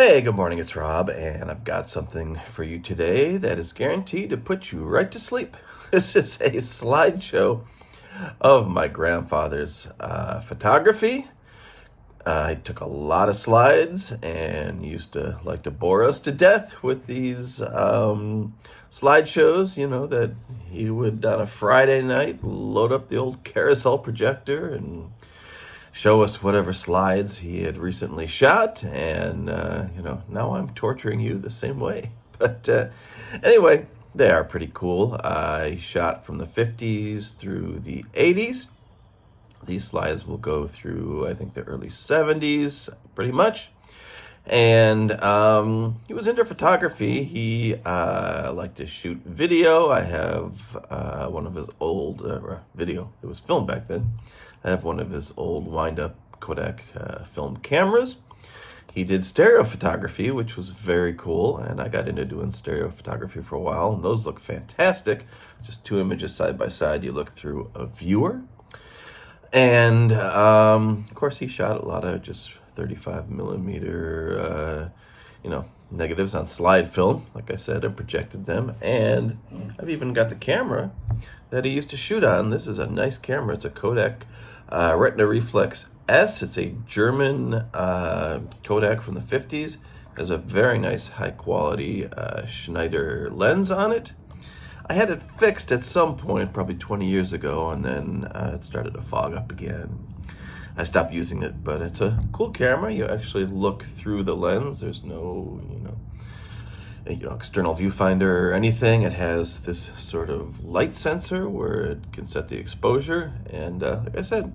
Hey, good morning. It's Rob, and I've got something for you today that is guaranteed to put you right to sleep. This is a slideshow of my grandfather's photography. I took a lot of slides and used to like to bore us to death with these slideshows, that he would on a Friday night load up the old carousel projector and show us whatever slides he had recently shot. And, now I'm torturing you the same way. But anyway, they are pretty cool. I shot from the 50s through the 80s. These slides will go through, I think, the early 70s, pretty much. And he was into photography. He liked to shoot video. I have one of his old video. It was filmed back then. I have one of his old wind-up Kodak film cameras. He did stereo photography, which was very cool, and I got into doing stereo photography for a while, and those look fantastic. Just two images side by side. You look through a viewer. And of course, he shot a lot of just 35 millimeter, negatives on slide film, like I said, and projected them. And I've even got the camera that he used to shoot on. This is a nice camera. It's a Kodak Retina Reflex S. It's a German Kodak from the 50s. It has a very nice high quality Schneider lens on it. I had it fixed at some point, probably 20 years ago, and then it started to fog up again. I stopped using it, but it's a cool camera. You actually look through the lens. There's no, external viewfinder or anything. It has this sort of light sensor where it can set the exposure. And like I said,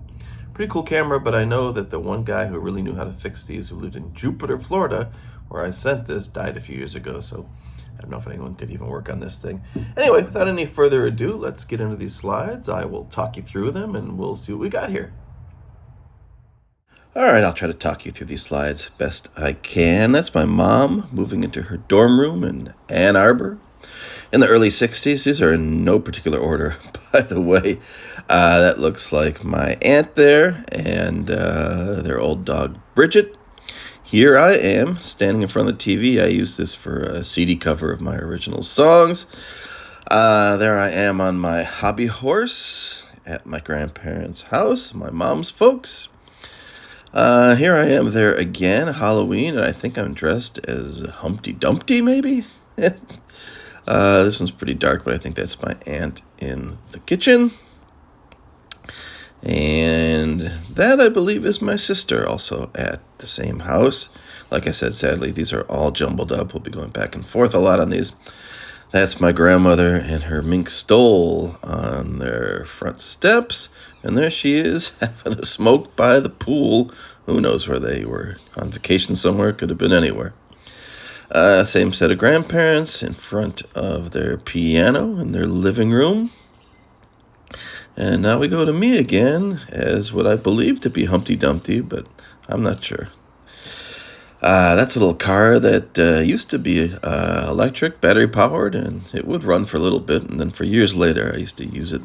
pretty cool camera, but I know that the one guy who really knew how to fix these, who lived in Jupiter, Florida, where I sent this, died a few years ago. So I don't know if anyone could even work on this thing. Anyway, without any further ado, let's get into these slides. I will talk you through them, and we'll see what we got here. All right, I'll try to talk you through these slides best I can. That's my mom moving into her dorm room in Ann Arbor in the early 60s. These are in no particular order, by the way. That looks like my aunt there and their old dog, Bridget. Here I am, standing in front of the TV. I use this for a CD cover of my original songs. There I am on my hobby horse at my grandparents' house, my mom's folks. Here I am there again, Halloween, and I think I'm dressed as Humpty Dumpty, maybe? This one's pretty dark, but I think that's my aunt in the kitchen. And that, I believe, is my sister, also at the same house. Like I said, sadly, these are all jumbled up. We'll be going back and forth a lot on these. That's my grandmother and her mink stole on their front steps. And there she is, having a smoke by the pool. Who knows where they were? On vacation somewhere, could have been anywhere. Same set of grandparents in front of their piano in their living room. And now we go to me again as what I believe to be Humpty Dumpty, but I'm not sure. That's a little car that used to be electric, battery powered, and it would run for a little bit. And then for years later, I used to use it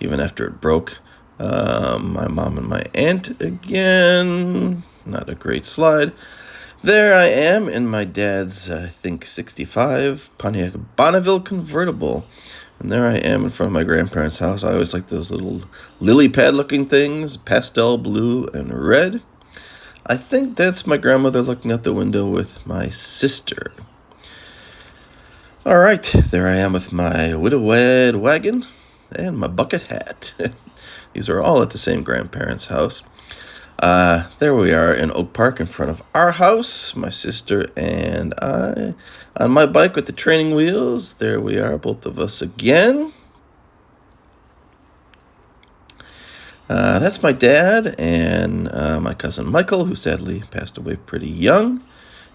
even after it broke. My mom and my aunt again. Not a great slide. There I am in my dad's, I think, 65 Pontiac Bonneville convertible. And there I am in front of my grandparents' house. I always like those little lily pad looking things, pastel blue and red. I think that's my grandmother looking out the window with my sister. All right, there I am with my widow-wed wagon and my bucket hat. These are all at the same grandparents' house. There we are in Oak Park in front of our house, my sister and I, on my bike with the training wheels. There we are, both of us again. That's my dad and my cousin Michael, who sadly passed away pretty young.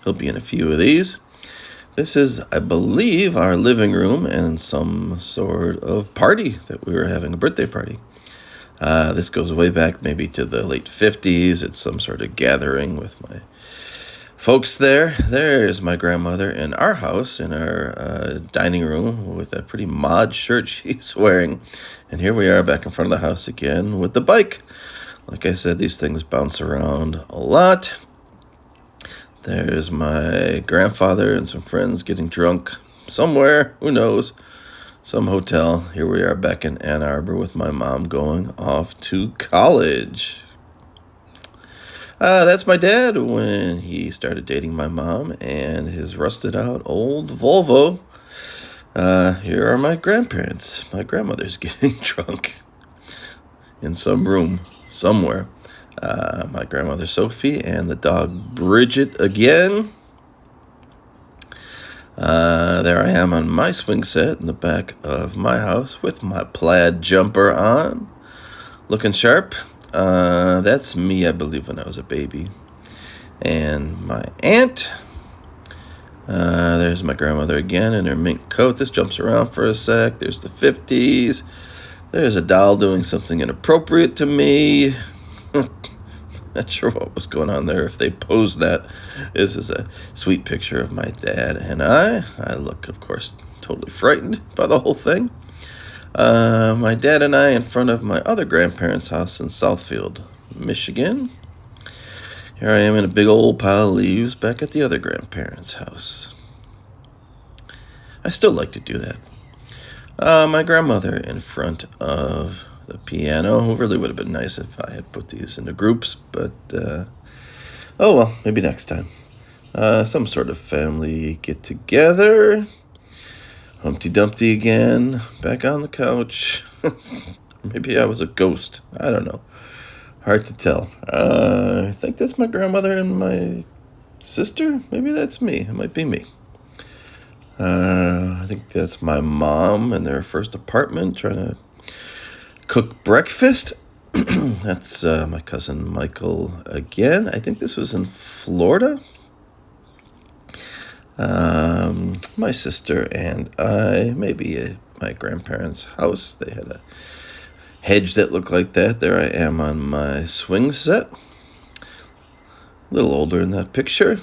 He'll be in a few of these. This is, I believe, our living room and some sort of party that we were having, a birthday party. This goes way back maybe to the late 50s. It's some sort of gathering with my folks there. There's my grandmother in our house, in our dining room, with a pretty mod shirt she's wearing. And here we are back in front of the house again with the bike. Like I said, these things bounce around a lot. There's my grandfather and some friends getting drunk somewhere, who knows, some hotel. Here we are back in Ann Arbor with my mom going off to college. That's my dad when he started dating my mom and his rusted out old Volvo. Here are my grandparents. My grandmother's getting drunk in some room somewhere. My grandmother Sophie and the dog Bridget again. There I am on my swing set in the back of my house with my plaid jumper on, looking sharp. That's me, I believe, when I was a baby. And my aunt. There's my grandmother again in her mink coat. This jumps around for a sec. There's the 50s. There's a doll doing something inappropriate to me. Not sure what was going on there, if they posed that. This is a sweet picture of my dad and I. I look, of course, totally frightened by the whole thing. My dad and I in front of my other grandparents' house in Southfield, Michigan. Here I am in a big old pile of leaves back at the other grandparents' house. I still like to do that. My grandmother in front of the piano. It really would have been nice if I had put these into groups, but oh well, maybe next time. Some sort of family get together. Humpty Dumpty again, back on the couch. Maybe I was a ghost. I don't know. Hard to tell. I think that's my grandmother and my sister. Maybe that's me. It might be me. I think that's my mom in their first apartment trying to cook breakfast. That's my cousin Michael again. I think this was in Florida. My sister and I, maybe at my grandparents' house. They had a hedge that looked like that. There I am on my swing set. A little older in that picture.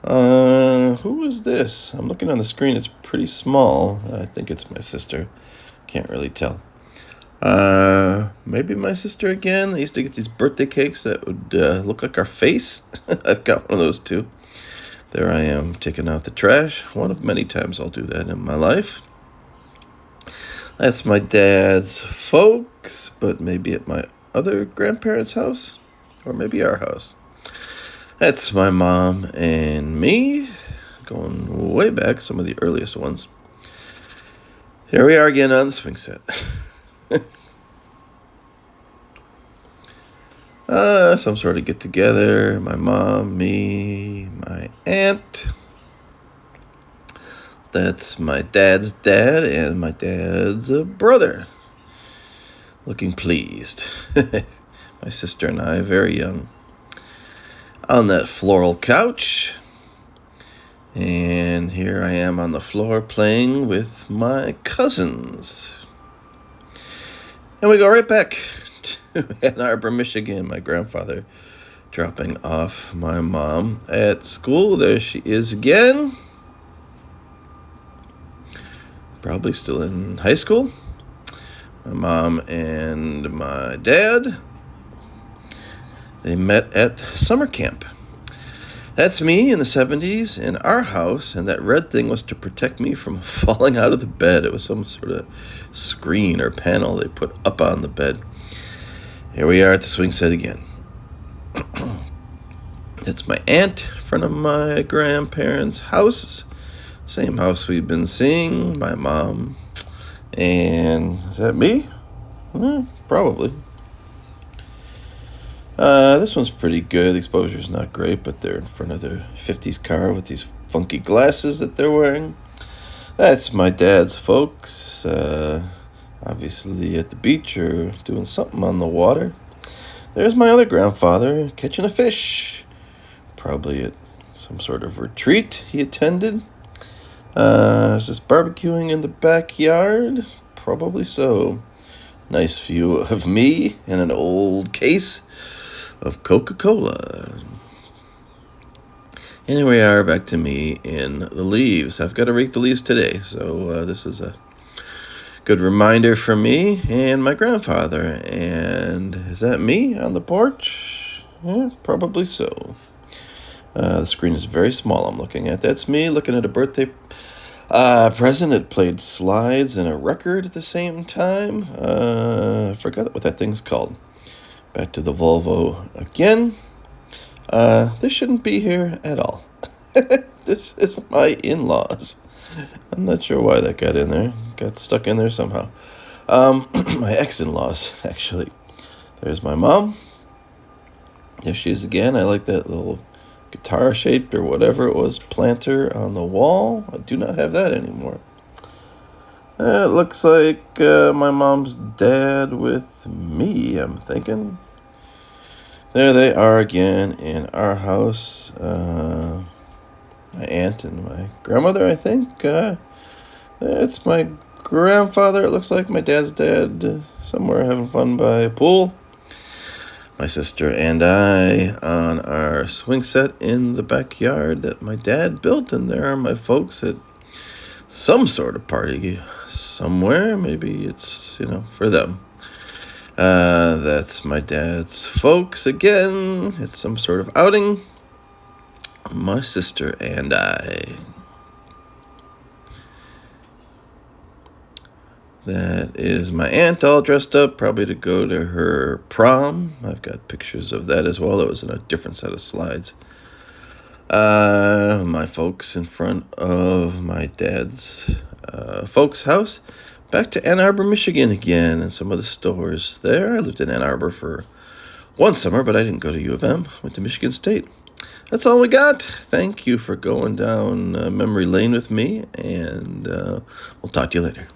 Who is this? I'm looking on the screen. It's pretty small. I think it's my sister. Can't really tell. Maybe my sister again. They used to get these birthday cakes that would look like our face. I've got one of those too. There I am taking out the trash. One of many times I'll do that in my life. That's my dad's folks, but maybe at my other grandparents' house, or maybe our house. That's my mom and me, going way back, some of the earliest ones. Here we are again on the swing set. Some sort of get together. My mom, me, my aunt. That's my dad's dad and my dad's brother. Looking pleased. My sister and I, very young. On that floral couch. And here I am on the floor playing with my cousins. And we go right back to Ann Arbor, Michigan. My grandfather dropping off my mom at school. There she is again. Probably still in high school. My mom and my dad, they met at summer camp. That's me in the 70s in our house, and that red thing was to protect me from falling out of the bed. It was some sort of screen or panel they put up on the bed. Here we are at the swing set again. It's my aunt in front of my grandparents' house. Same house we've been seeing, my mom. And is that me? Probably. This one's pretty good. The exposure's not great, but they're in front of their 50s car with these funky glasses that they're wearing. That's my dad's folks. Obviously at the beach or doing something on the water. There's my other grandfather catching a fish. Probably at some sort of retreat he attended. Is this barbecuing in the backyard? Probably so. Nice view of me in an old case of Coca-Cola. And here we are, back to me in the leaves. I've got to rake the leaves today, so this is a good reminder for me and my grandfather. And is that me on the porch? Yeah, probably so. The screen is very small I'm looking at. That's me looking at a birthday present. It played slides and a record at the same time. I forgot what that thing's called. Back to the Volvo again. They shouldn't be here at all. This is my in-laws. I'm not sure why that got in there. Got stuck in there somehow. My ex-in-laws, actually. There's my mom. There she is again. I like that little guitar-shaped or whatever it was planter on the wall. I do not have that anymore. It looks like my mom's dad with me, I'm thinking. There they are again in our house. My aunt and my grandmother, I think. It's my grandfather, it looks like, my dad's dad, somewhere having fun by a pool. My sister and I on our swing set in the backyard that my dad built, and there are my folks at some sort of party somewhere. Maybe it's, for them. That's my dad's folks again. It's some sort of outing. My sister and I. That is my aunt all dressed up, probably to go to her prom. I've got pictures of that as well. That was in a different set of slides. My folks in front of my dad's folks' house. Back to Ann Arbor, Michigan again, and some of the stores there. I lived in Ann Arbor for one summer, but I didn't go to U of M. Went to Michigan State. That's all we got. Thank you for going down memory lane with me, and we'll talk to you later.